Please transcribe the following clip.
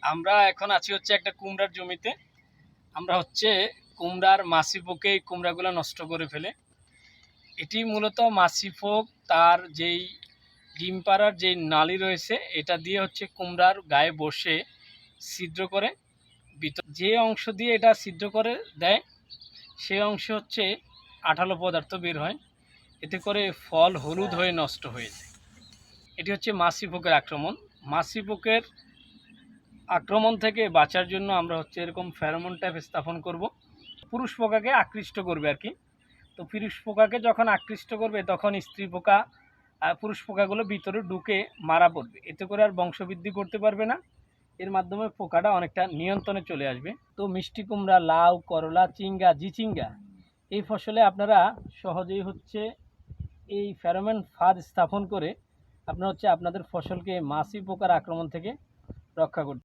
আমরা এখন আছি হচ্ছে একটা কুমড়ার জমিতে। আমরা হচ্ছে কুমড়ার মাছি পোকে এই কুমড়াগুলো নষ্ট করে ফেলে। এটি মূলত মাছি পোক তার যেই ডিম পাড়ার যেই নালি রয়েছে এটা দিয়ে হচ্ছে কুমড়ার গায়ে বসে ছিদ্র করে ভিতর যে অংশ দিয়ে এটা ছিদ্র করে দেয় সেই অংশ হচ্ছে আঠালো পদার্থ বের হয়, এতে করে ফল হলুদ হয়ে নষ্ট হয়ে যায়। এটি হচ্ছে মাছি পোকের আক্রমণ। মাছি পোকের আক্রমণ থেকে বাঁচার জন্য আমরা হচ্ছে এরকম ফেরোমন ট্র্যাপ স্থাপন করব। পুরুষ পোকাকে আকৃষ্ট করবে আর কি। তো পুরুষ পোকাকে যখন আকৃষ্ট করবে তখন স্ত্রী পোকা পুরুষ পোকাগুলো ভিতরে ঢুকে মারা পড়বে, এতে করে আর বংশবৃদ্ধি করতে পারবে না। এর মাধ্যমে পোকাটা অনেকটা নিয়ন্ত্রণে চলে আসবে। তো মিষ্টি কুমড়া, লাউ, করলা, চিঙ্গা, জিচিঙ্গা এই ফসলে আপনারা সহজেই হচ্ছে এই ফেরোমন ফাঁদ স্থাপন করে আপনারা হচ্ছে আপনাদের ফসলকে মাছি পোকার আক্রমণ থেকে রক্ষা করতে